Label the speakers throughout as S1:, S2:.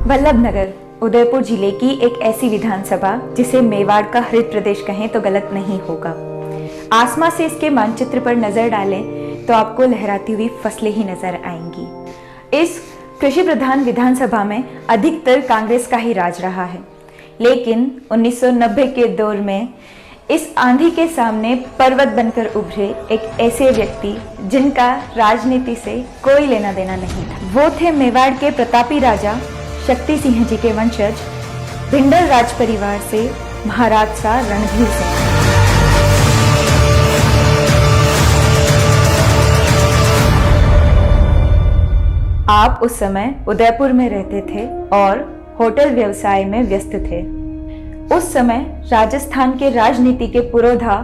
S1: वल्लभनगर उदयपुर जिले की एक ऐसी विधानसभा जिसे मेवाड़ का हरित प्रदेश कहें तो गलत नहीं होगा। आसमां से इसके मानचित्र पर नजर डालें तो आपको लहराती हुई फसलें ही नजर आएंगी। इस कृषि प्रधान विधानसभा में अधिकतर कांग्रेस का ही राज रहा है, लेकिन 1990 के दौर में इस आंधी के सामने पर्वत बनकर उभरे एक ऐसे व्यक्ति जिनका राजनीति से कोई लेना देना नहीं था। वो थे मेवाड़ के प्रतापी राजा शक्ति सिंह जी के वंशज भिंडर राज परिवार से महाराज सा रणधीर सिंह। आप उस समय उदयपुर में रहते थे और होटल व्यवसाय में व्यस्त थे। उस समय राजस्थान के राजनीति के पुरोधा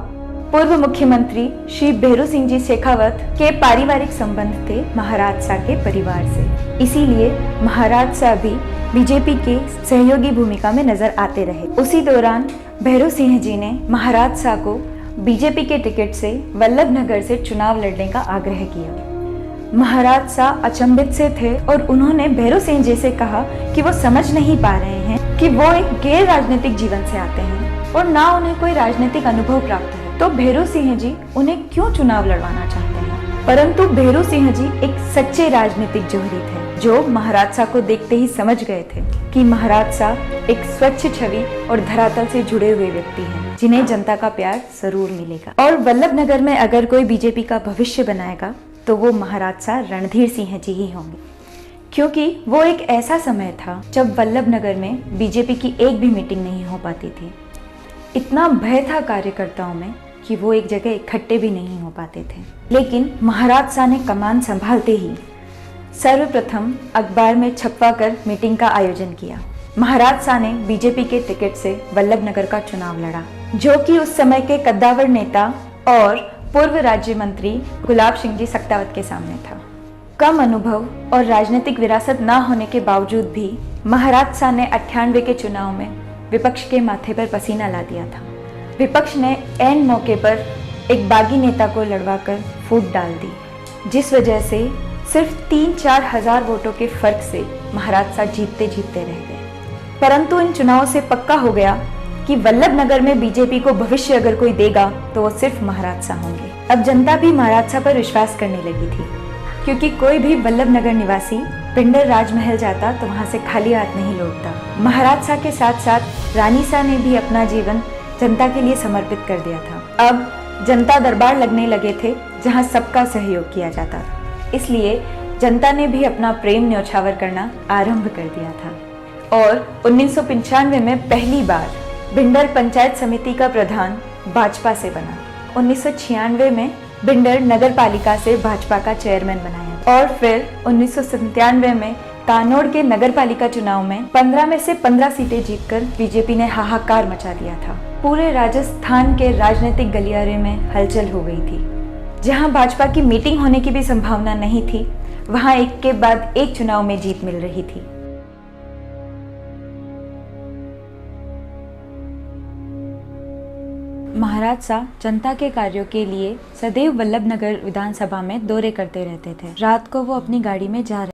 S1: पूर्व मुख्यमंत्री श्री भैरू सिंह जी शेखावत के पारिवारिक संबंध थे महाराज सा के परिवार से, इसीलिए महाराज सा भी बीजेपी के सहयोगी भूमिका में नजर आते रहे। उसी दौरान भैरू सिंह जी ने महाराज सा को बीजेपी के टिकट से वल्लभनगर से चुनाव लड़ने का आग्रह किया। महाराज सा अचंभित से थे और उन्होंने भैरू सिंह जी से कहा कि वो समझ नहीं पा रहे हैं कि वो एक गैर राजनीतिक जीवन से आते हैं और ना उन्हें कोई राजनीतिक अनुभव प्राप्त है, तो भैरू सिंह जी उन्हें क्यों चुनाव लड़वाना चाहते हैं। परंतु भैरू सिंह जी एक सच्चे राजनीतिक जोहरी थे, जो महाराज सा को देखते ही समझ गए थे कि महाराज सा एक स्वच्छ छवि और धरातल से जुड़े हुए व्यक्ति हैं, जिन्हें जनता का प्यार जरूर मिलेगा। और वल्लभनगर में अगर कोई बीजेपी का भविष्य बनाएगा तो वो महाराज सा रणधीर सिंह जी ही होंगे, क्योंकि वो एक ऐसा समय था जब वल्लभनगर में बीजेपी की एक भी मीटिंग नहीं हो पाती थी। इतना भय था कार्यकर्ताओं में कि वो एक जगह इकट्ठे भी नहीं हो पाते थे। लेकिन महाराज सा ने कमान संभालते ही सर्वप्रथम अखबार में छपवा कर मीटिंग का आयोजन किया। महाराज सा ने बीजेपी के टिकट से वल्लभनगर का चुनाव लड़ा, जो कि उस समय के कद्दावर नेता और पूर्व राज्य मंत्री गुलाब सिंह जी सख्तावत के सामने था। कम अनुभव और राजनीतिक विरासत न होने के बावजूद भी महाराज सा ने 98 के चुनाव में विपक्ष के माथे पर पसीना ला दिया था। विपक्ष ने ऐन मौके पर एक बागी नेता को लड़वाकर फूट डाल दी, जिस वजह से सिर्फ 3-4 हजार वोटों के फर्क से महाराज सा जीतते जीतते रह गए। परंतु इन चुनावों से पक्का हो गया कि वल्लभनगर में बीजेपी को भविष्य अगर कोई देगा तो वो सिर्फ महाराज सा होंगे। अब जनता भी महाराज सा पर विश्वास करने लगी थी, क्योंकि कोई भी वल्लभनगर निवासी भिंडर राजमहल जाता तो वहां से खाली हाथ नहीं लौटता। महाराज सा के साथ साथ रानी सा ने भी अपना जीवन जनता के लिए समर्पित कर दिया था। अब जनता दरबार लगने लगे थे जहां सबका सहयोग किया जाता था, इसलिए जनता ने भी अपना प्रेम न्यौछावर करना आरंभ कर दिया था। और 1995 में पहली बार भिंडर पंचायत समिति का प्रधान भाजपा से बना। 1996 में भिंडर नगर पालिका से भाजपा का चेयरमैन बनाया और फिर 1997 में कानोड़ के नगर पालिका चुनाव में 15 में से 15 सीटें जीतकर बीजेपी ने हाहाकार मचा दिया था। पूरे राजस्थान के राजनीतिक गलियारे में हलचल हो गई थी। जहां भाजपा की मीटिंग होने की भी संभावना नहीं थी, वहां एक के बाद एक चुनाव में जीत मिल रही थी। महाराज सा जनता के कार्यों के लिए सदैव वल्लभनगर विधानसभा में दौरे करते रहते थे। रात को वो अपनी गाड़ी में जा रहे